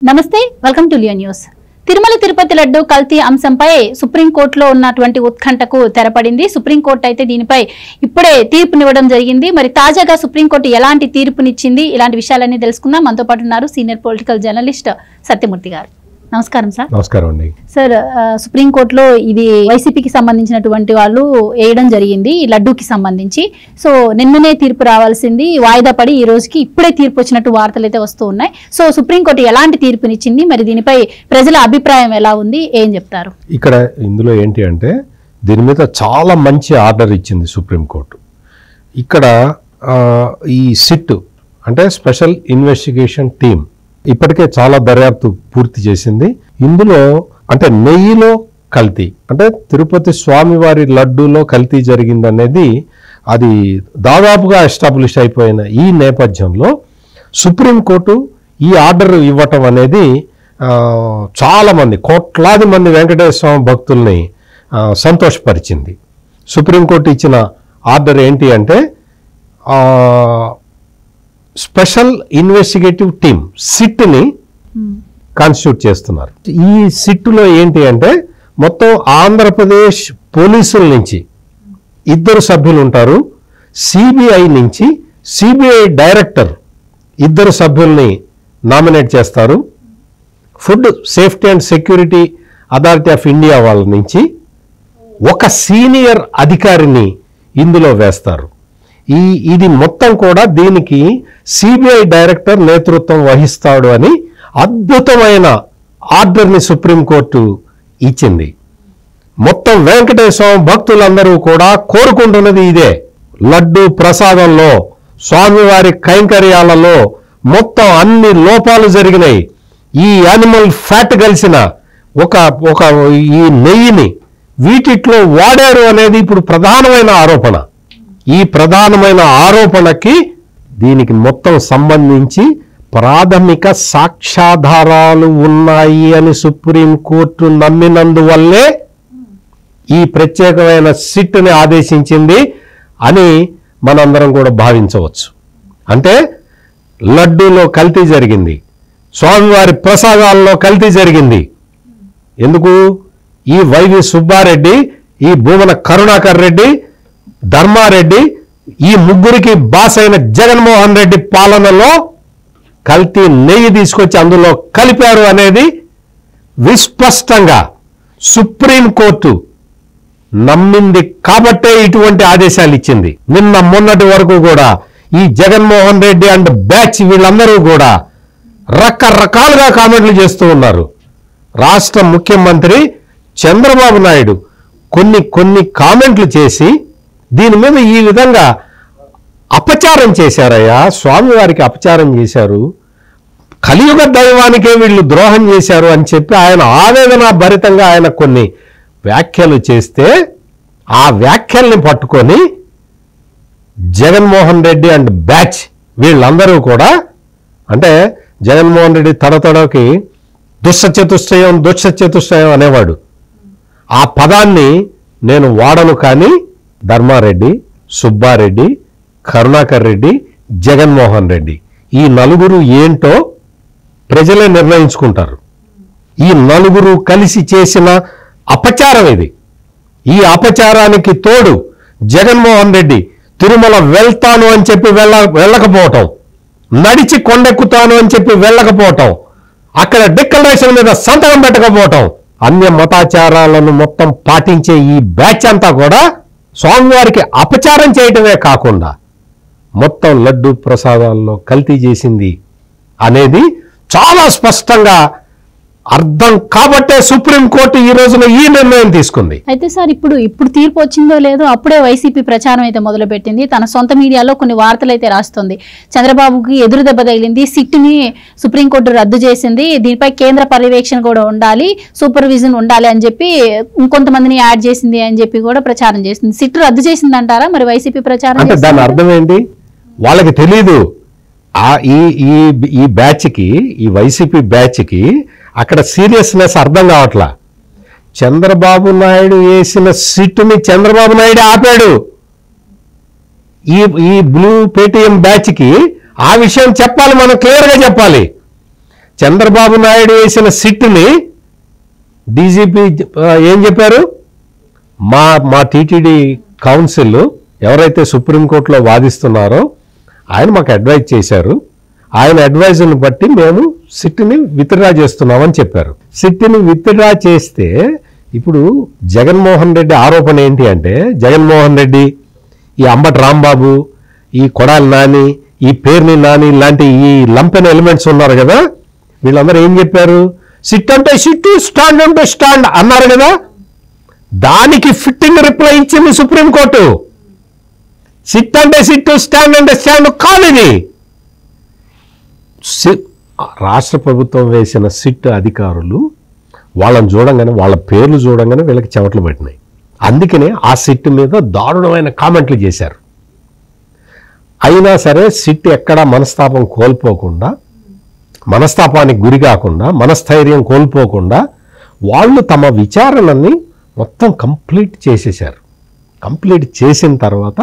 నమస్తే welcome to Leo news. Tirumala Tirupati laddu కల్తీ అంశంపై సుప్రీంకోర్టులో ఉన్నటువంటి ఉత్కంఠకు తెరపడింది. సుప్రీంకోర్టు అయితే దీనిపై ఇప్పుడే తీర్పునివ్వడం జరిగింది. మరి తాజాగా సుప్రీంకోర్టు ఎలాంటి తీర్పునిచ్చింది, ఇలాంటి విషయాలన్నీ తెలుసుకుందాం. మనతో పాటు ఉన్నారు సీనియర్ పొలిటికల్ జర్నలిస్ట్ సత్యమూర్తి గారు. నమస్కారం సార్. నమస్కారం అండి. సార్, సుప్రీంకోర్టులో ఇది వైసీపీకి సంబంధించినటువంటి వాళ్ళు వేయడం జరిగింది ఈ లడ్డూకి సంబంధించి. సో నిన్ననే తీర్పు రావాల్సింది వాయిదా పడి ఈ రోజుకి ఇప్పుడే తీర్పు వచ్చినట్టు వార్తలు అయితే వస్తూ ఉన్నాయి. సో సుప్రీంకోర్టు ఎలాంటి తీర్పునిచ్చింది, మరి దీనిపై ప్రజల అభిప్రాయం ఎలా ఉంది, ఏం చెప్తారు? ఇక్కడ ఇందులో ఏంటి అంటే దీని మీద చాలా మంచి ఆర్డర్ ఇచ్చింది సుప్రీంకోర్టు. ఇక్కడ ఈ సిట్ అంటే స్పెషల్ ఇన్వెస్టిగేషన్ టీమ్ ఇప్పటికే చాలా దర్యాప్తు పూర్తి చేసింది. ఇందులో అంటే నెయ్యిలో కల్తీ, అంటే తిరుపతి స్వామివారి లడ్డూలో కల్తీ జరిగిందనేది అది దాదాపుగా ఎస్టాబ్లిష్ అయిపోయిన ఈ నేపథ్యంలో సుప్రీంకోర్టు ఈ ఆర్డర్ ఇవ్వటం అనేది చాలామంది కోట్లాది మంది వెంకటేశ్వర స్వామి భక్తుల్ని సంతోషపరిచింది. సుప్రీంకోర్టు ఇచ్చిన ఆర్డర్ ఏంటి అంటే స్పెషల్ ఇన్వెస్టిగేటివ్ టీమ్ సిట్ని కాన్స్టిట్యూట్ చేస్తున్నారు. ఈ సిట్లో ఏంటి అంటే మొత్తం ఆంధ్రప్రదేశ్ పోలీసుల నుంచి 2 సభ్యులు ఉంటారు, సిబిఐ నుంచి సిబిఐ డైరెక్టర్ 2 సభ్యుల్ని నామినేట్ చేస్తారు, food safety and security authority of India వాళ్ళ నుంచి ఒక సీనియర్ అధికారిని ఇందులో వేస్తారు. ఇది మొత్తం కూడా దీనికి సిబిఐ డైరెక్టర్ నేతృత్వం వహిస్తాడు అని అద్భుతమైన ఆర్డర్ని సుప్రీంకోర్టు ఇచ్చింది. మొత్తం వెంకటేశ్వర స్వామి భక్తులందరూ కూడా కోరుకుంటున్నది ఇదే. లడ్డు ప్రసాదంలో స్వామివారి కైంకర్యాలలో మొత్తం అన్ని లోపాలు జరిగినాయి. ఈ యానిమల్ ఫ్యాట్ కలిసిన ఒక ఈ నెయ్యిని వీటిట్లో వాడారు అనేది ఇప్పుడు ప్రధానమైన ఆరోపణ. ఈ ప్రధానమైన ఆరోపణకి దీనికి మొత్తం సంబంధించి ప్రాథమిక సాక్ష్యాధారాలు ఉన్నాయి అని సుప్రీంకోర్టు నమ్మినందువల్లే ఈ ప్రత్యేకమైన సిట్ని ఆదేశించింది అని మనందరం కూడా భావించవచ్చు. అంటే లడ్డూలో కల్తీ జరిగింది, స్వామివారి ప్రసాదాల్లో కల్తీ జరిగింది. ఎందుకు? ఈ వైవి సుబ్బారెడ్డి, ఈ భూమన కరుణాకర్ రెడ్డి, ధర్మారెడ్డి, ఈ ముగ్గురికి బాస్ అయిన జగన్మోహన్ రెడ్డి పాలనలో కల్తీ నెయ్యి తీసుకొచ్చి అందులో కలిపారు అనేది విస్పష్టంగా సుప్రీంకోర్టు నమ్మింది కాబట్టే ఇటువంటి ఆదేశాలు ఇచ్చింది. నిన్న మొన్నటి వరకు కూడా ఈ జగన్మోహన్ రెడ్డి అండ్ బ్యాచ్ వీళ్ళందరూ కూడా రకరకాలుగా కామెంట్లు చేస్తూ ఉన్నారు. రాష్ట్ర ముఖ్యమంత్రి చంద్రబాబు నాయుడు కొన్ని కామెంట్లు చేసి దీని మీద ఈ విధంగా అపచారం చేశారయ్యా, స్వామివారికి అపచారం చేశారు, కలియుగ దైవానికే వీళ్ళు ద్రోహం చేశారు అని చెప్పి ఆయన ఆవేదన భరితంగా ఆయన కొన్ని వ్యాఖ్యలు చేస్తే ఆ వ్యాఖ్యల్ని పట్టుకొని జగన్మోహన్ రెడ్డి అండ్ బ్యాచ్ వీళ్ళందరూ కూడా అంటే జగన్మోహన్ రెడ్డి తడతడకి దుశ్చతుష్టయం అనేవాడు. ఆ పదాన్ని నేను వాడను, కానీ ధర్మారెడ్డి, సుబ్బారెడ్డి, కరుణాకర్ రెడ్డి, జగన్మోహన్ రెడ్డి ఈ నలుగురు ఏంటో ప్రజలే నిర్ణయించుకుంటారు. ఈ నలుగురు కలిసి చేసిన అపచారం ఇది. ఈ అపచారానికి తోడు జగన్మోహన్ రెడ్డి తిరుమల వెళ్తాను అని చెప్పి వెళ్ళకపోవటం, నడిచి కొండెక్కుతాను అని చెప్పి వెళ్ళకపోవటం, అక్కడ డిక్లరేషన్ మీద సంతకం పెట్టకపోవటం, అన్య మతాచారాలను మొత్తం పాటించే ఈ బ్యాచ్ అంతా కూడా స్వామివారికి అపచారం చేయటమే కాకుండా మొత్తం లడ్డు ప్రసాదాల్లో కల్తీ చేసింది అనేది చాలా స్పష్టంగా అర్థం కాబట్టే సుప్రీంకోర్టు ఈ రోజున ఈ నిర్ణయం తీసుకుంది. అయితే సార్, ఇప్పుడు తీర్పు వచ్చిందో లేదో అప్పుడే వైసీపీ ప్రచారం అయితే మొదలుపెట్టింది. తన సొంత మీడియాలో కొన్ని వార్తలు అయితే రాస్తుంది. చంద్రబాబుకి ఎదురు దెబ్బ తగిలింది, సిట్ని సుప్రీంకోర్టు రద్దు చేసింది, దీనిపై కేంద్ర పర్యవేక్షణ కూడా ఉండాలి, సూపర్విజన్ ఉండాలి అని చెప్పి ఇంకొంతమందిని యాడ్ చేసింది అని చెప్పి కూడా ప్రచారం చేసింది. సిట్ రద్దు చేసింది అంటారా మరి వైసీపీ ప్రచారం? అంటే దాని అర్థం ఏంటి? వాళ్ళకి తెలీదు. ఈ బ్యాచ్కి, ఈ వైసీపీ బ్యాచ్కి అక్కడ సీరియస్నెస్ అర్థం కావట్లా. చంద్రబాబు నాయుడు వేసిన సిట్టుని చంద్రబాబు నాయుడు ఆపాడు. ఈ బ్లూ పేటీఎం బ్యాచ్కి ఆ విషయం చెప్పాలి, మనం క్లియర్గా చెప్పాలి. చంద్రబాబు నాయుడు వేసిన సిట్ని డీజీపీ ఏం చెప్పారు, మా టీటీడీ కౌన్సిల్ ఎవరైతే సుప్రీంకోర్టులో వాదిస్తున్నారో ఆయన మాకు అడ్వైజ్ చేశారు, ఆయన అడ్వైజ్ని బట్టి మేము సిట్ని విత్డ్రా చేస్తున్నామని చెప్పారు. సిట్ని విత్డ్రా చేస్తే ఇప్పుడు జగన్మోహన్ రెడ్డి ఆరోపణ ఏంటి అంటే, జగన్మోహన్ రెడ్డి, ఈ అంబటి రాంబాబు, ఈ కొడాలి నాని, ఈ పేర్ని నాని లాంటి ఈ లంపెన్ ఎలిమెంట్స్ ఉన్నారు కదా, వీళ్ళందరూ ఏం చెప్పారు, సిట్ అంటే సిట్, స్టాండ్ అంటే స్టాండ్ అన్నారు కదా. దానికి ఫిట్టింగ్ రిప్లై ఇచ్చింది సుప్రీంకోర్టు. సిట్ అంటే సిట్, స్టాండ్ అంటే స్టాండ్ కాదు ఇది. రాష్ట్ర ప్రభుత్వం వేసిన సిట్ అధికారులు వాళ్ళని చూడంగానే, వాళ్ళ పేర్లు చూడంగానే వీళ్ళకి చెమటలు పట్టినాయి. అందుకనే ఆ సిట్ మీద దారుణమైన కామెంట్లు చేశారు. అయినా సరే సిట్ ఎక్కడా మనస్తాపం కోల్పోకుండా, మనస్తాపానికి గురి కాకుండా, మనస్థైర్యం కోల్పోకుండా వాళ్ళు తమ విచారణని మొత్తం కంప్లీట్ చేసేశారు. కంప్లీట్ చేసిన తర్వాత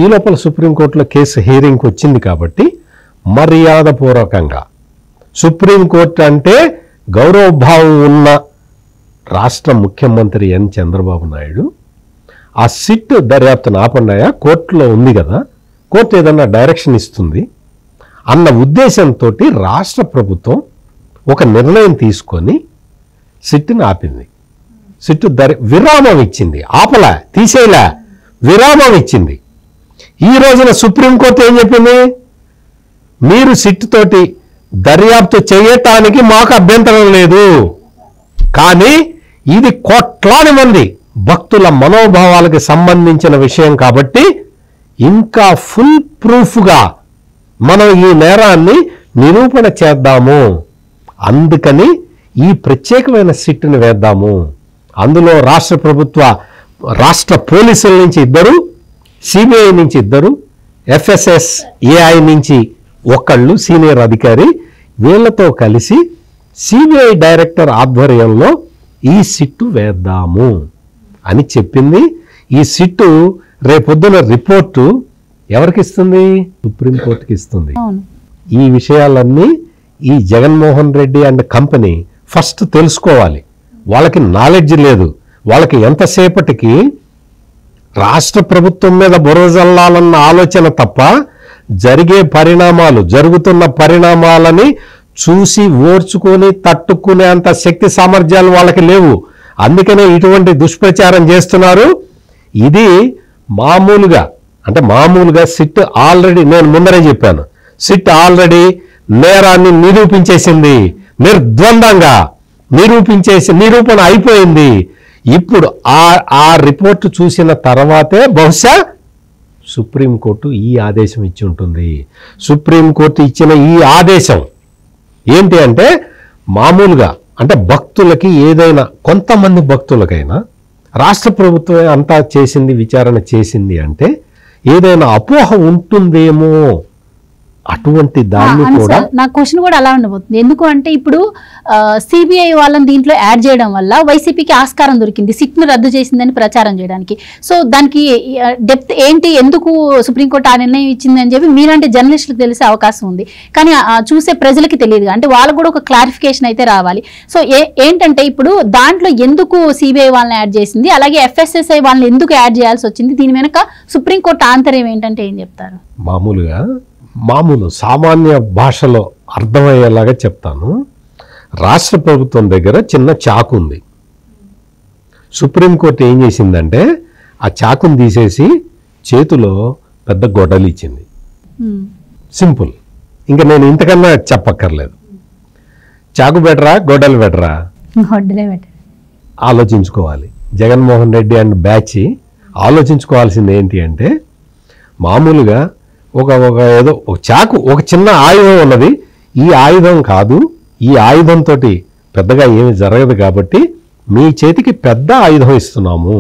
ఈ లోపల సుప్రీంకోర్టులో కేసు హియరింగ్కి వచ్చింది కాబట్టి మర్యాదపూర్వకంగా, సుప్రీంకోర్టు అంటే గౌరవభావం ఉన్న రాష్ట్ర ముఖ్యమంత్రి ఎన్ చంద్రబాబు నాయుడు ఆ సిట్ దర్యాప్తును ఆపన్నాయా, కోర్టులో ఉంది కదా, కోర్టు ఏదన్నా డైరెక్షన్ ఇస్తుంది అన్న ఉద్దేశంతో రాష్ట్ర ప్రభుత్వం ఒక నిర్ణయం తీసుకొని సిట్ని ఆపింది. సిట్ విరామం ఇచ్చింది, ఆపలా, తీసేలా, విరామం ఇచ్చింది. ఈ రోజున సుప్రీంకోర్టు ఏం చెప్పింది, మీరు సిట్ తోటి దర్యాప్తు చేయటానికి మాకు అభ్యంతరం లేదు, కానీ ఇది కోట్లాది మంది భక్తుల మనోభావాలకు సంబంధించిన విషయం కాబట్టి ఇంకా ఫుల్ ప్రూఫ్గా మనం ఈ నేరాన్ని నిరూపణ చేద్దాము, అందుకని ఈ ప్రత్యేకమైన సిట్ని వేద్దాము. అందులో రాష్ట్ర పోలీసుల నుంచి 2, సిబిఐ నుంచి 2, FSSAI నుంచి 1 సీనియర్ అధికారి, వీళ్ళతో కలిసి సిబిఐ డైరెక్టర్ ఆధ్వర్యంలో ఈ సిట్టు వేద్దాము అని చెప్పింది. ఈ సిట్టు రేపొద్దున రిపోర్టు ఎవరికి ఇస్తుంది, సుప్రీంకోర్టుకి ఇస్తుంది. ఈ విషయాలన్నీ ఈ Jaganmohan Reddy and company first తెలుసుకోవాలి. వాళ్ళకి నాలెడ్జ్ లేదు. వాళ్ళకి ఎంతసేపటికి రాష్ట్ర ప్రభుత్వం మీద బురద జల్లాలన్న ఆలోచన తప్ప జరుగుతున్న పరిణామాలని చూసి ఓర్చుకొని తట్టుకునే అంత శక్తి సామర్థ్యాలు వాళ్ళకి లేవు. అందుకనే ఇటువంటి దుష్ప్రచారం చేస్తున్నారు. ఇది మామూలుగా సిట్ ఆల్రెడీ, నేను ముందరే చెప్పాను, సిట్ ఆల్రెడీ నేరాన్ని నిరూపించేసింది, నిర్ద్వందంగా నిరూపణ అయిపోయింది. ఇప్పుడు ఆ రిపోర్టు చూసిన తర్వాతే బహుశా సుప్రీంకోర్టు ఈ ఆదేశం ఇచ్చి ఉంటుంది. సుప్రీంకోర్టు ఇచ్చిన ఈ ఆదేశం ఏంటి అంటే, మామూలుగా అంటే భక్తులకి, ఏదైనా కొంతమంది భక్తులకైనా రాష్ట్ర ప్రభుత్వమే అంతా చేసింది, విచారణ చేసింది అంటే ఏదైనా అపోహ ఉంటుందేమో, అటువంటి దాన్ని కూడా. నా క్వశ్చన్ కూడా అలా ఉండబోతుంది. ఎందుకు అంటే ఇప్పుడు సిబిఐ వాళ్ళని దీంట్లో యాడ్ చేయడం వల్ల వైసీపీకి ఆస్కారం దొరికింది సిట్ను రద్దు చేసిందని ప్రచారం చేయడానికి. సో దానికి డెప్త్ ఏంటి, ఎందుకు సుప్రీంకోర్టు ఆ నిర్ణయం ఇచ్చింది అని చెప్పి మీలాంటి జర్నలిస్టులకు తెలిసే అవకాశం ఉంది. కానీ చూసే ప్రజలకి తెలియదు, అంటే వాళ్ళకు కూడా ఒక క్లారిఫికేషన్ అయితే రావాలి. సో ఏంటంటే ఇప్పుడు దాంట్లో ఎందుకు సిబిఐ వాళ్ళని యాడ్ చేసింది, అలాగే FSSAI వాళ్ళని ఎందుకు యాడ్ చేయాల్సి వచ్చింది, దీని వెనక సుప్రీంకోర్టు ఆంతర్యం ఏంటంటే ఏం చెప్తారు? మామూలు సామాన్య భాషలో అర్థమయ్యేలాగా చెప్తాను. రాష్ట్ర ప్రభుత్వం దగ్గర చిన్న చాకు ఉంది. సుప్రీంకోర్టు ఏం చేసిందంటే ఆ చాకుని తీసేసి చేతిలో పెద్ద గొడ్డలి ఇచ్చింది. సింపుల్. ఇంకా నేను ఇంతకన్నా చెప్పక్కర్లేదు. చాకు బెటరా, గొడ్డలి బెటరా? ఆలోచించుకోవాలి. జగన్మోహన్ రెడ్డి అండ్ బ్యాచ్ ఆలోచించుకోవాల్సింది ఏంటి అంటే, మామూలుగా ఏదో ఒక చాకు, ఒక చిన్న ఆయుధం ఉన్నది, ఈ ఆయుధం కాదు, ఈ ఆయుధంతో పెద్దగా ఏమి జరగదు కాబట్టి మీ చేతికి పెద్ద ఆయుధం ఇస్తున్నాము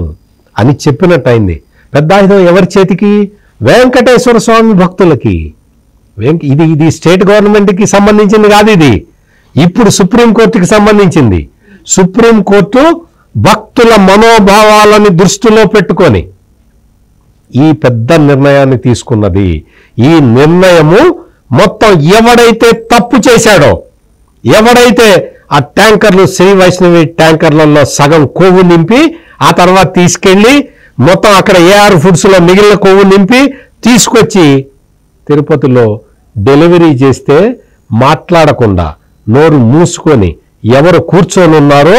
అని చెప్పినట్టయింది. పెద్ద ఆయుధం ఎవరి చేతికి? వెంకటేశ్వర స్వామి భక్తులకి. ఇది స్టేట్ గవర్నమెంట్కి సంబంధించింది కాదు, ఇది ఇప్పుడు సుప్రీంకోర్టుకి సంబంధించింది. సుప్రీంకోర్టు భక్తుల మనోభావాలని దృష్టిలో పెట్టుకొని ఈ పెద్ద నిర్ణయాన్ని తీసుకున్నది. ఈ నిర్ణయము మొత్తం ఎవడైతే తప్పు చేశాడో, ఎవడైతే ఆ ట్యాంకర్లు శ్రీ వైష్ణవి ట్యాంకర్లలో సగం కొవ్వు నింపి ఆ తర్వాత తీసుకెళ్లి మొత్తం అక్కడ ఏఆర్ ఫుడ్స్ లో మిగిలిన కొవ్వు నింపి తీసుకొచ్చి తిరుపతిలో డెలివరీ చేస్తే మాట్లాడకుండా నోరు మూసుకొని ఎవరు కూర్చొని ఉన్నారో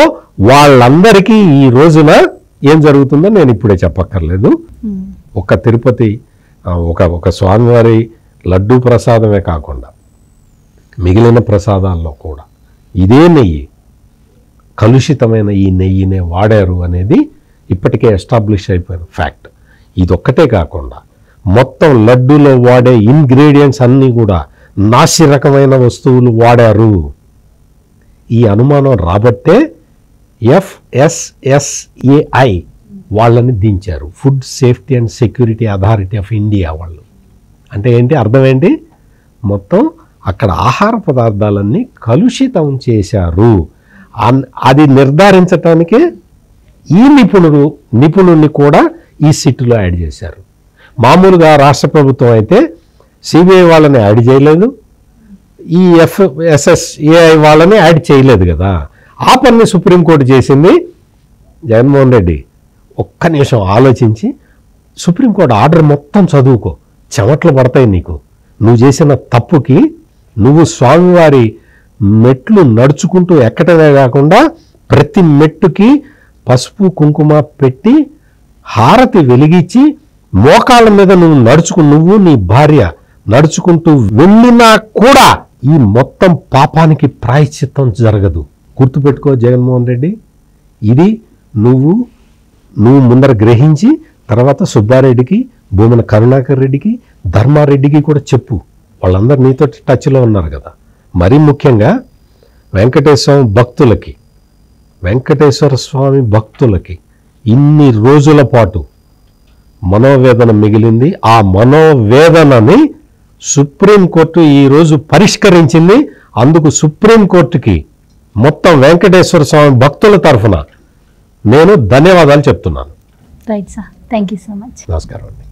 వాళ్ళందరికీ ఈ రోజున ఏం జరుగుతుందో నేను ఇప్పుడే చెప్పక్కర్లేదు. ఒక తిరుపతి ఒక స్వామివారి లడ్డూ ప్రసాదమే కాకుండా మిగిలిన ప్రసాదాల్లో కూడా ఇదే నెయ్యి, కలుషితమైన ఈ నెయ్యినే వాడారు అనేది ఇప్పటికే ఎస్టాబ్లిష్ అయిపోయిన ఫ్యాక్ట్. ఇదొక్కటే కాకుండా మొత్తం లడ్డూలో వాడే ఇంగ్రీడియంట్స్ అన్నీ కూడా నాసి రకమైన వస్తువులు వాడారు. ఈ అనుమానం రాబట్టే FSSAI వాళ్ళని దించారు, food safety and security authority of India వాళ్ళు. అంటే ఏంటి అర్థం ఏంటి? మొత్తం అక్కడ ఆహార పదార్థాలన్నీ కలుషితం చేశారు. అది నిర్ధారించటానికి ఈ నిపుణుడిని కూడా ఈ సిట్టులో యాడ్ చేశారు. మామూలుగా రాష్ట్ర ప్రభుత్వం అయితే సిబిఐ వాళ్ళని యాడ్ చేయలేదు, ఈ FSSAI వాళ్ళని యాడ్ చేయలేదు కదా. ఆ పని సుప్రీంకోర్టు చేసింది. జగన్మోహన్ రెడ్డి ఒక్క నిమిషం ఆలోచించి సుప్రీంకోర్టు ఆర్డర్ మొత్తం చదువుకో, చెమట్లు పడతాయి నీకు. నువ్వు చేసిన తప్పుకి నువ్వు స్వామివారి మెట్లు నడుచుకుంటూ ఎక్కడమే కాకుండా ప్రతి మెట్టుకి పసుపు కుంకుమ పెట్టి హారతి వెలిగించి మోకాళ్ళ మీద నువ్వు నీ భార్య నడుచుకుంటూ వెళ్ళినా కూడా ఈ మొత్తం పాపానికి ప్రాయశ్చిత్తం జరగదు. గుర్తుపెట్టుకో జగన్మోహన్ రెడ్డి, ఇది నువ్వు ముందర గ్రహించి తర్వాత సుబ్బారెడ్డికి, భూమన కరుణాకర్ రెడ్డికి, ధర్మారెడ్డికి కూడా చెప్పు. వాళ్ళందరూ నీతో టచ్లో ఉన్నారు కదా. మరీ ముఖ్యంగా వెంకటేశ్వర స్వామి భక్తులకి ఇన్ని రోజుల పాటు మనోవేదన మిగిలింది. ఆ మనోవేదనని సుప్రీంకోర్టు ఈరోజు పరిష్కరించింది. అందుకు సుప్రీంకోర్టుకి మొత్తం వెంకటేశ్వర స్వామి భక్తుల తరఫున నేను ధన్యవాదాలు చెప్తున్నాను. Right sir, thank you so much. నమస్కారం అండి.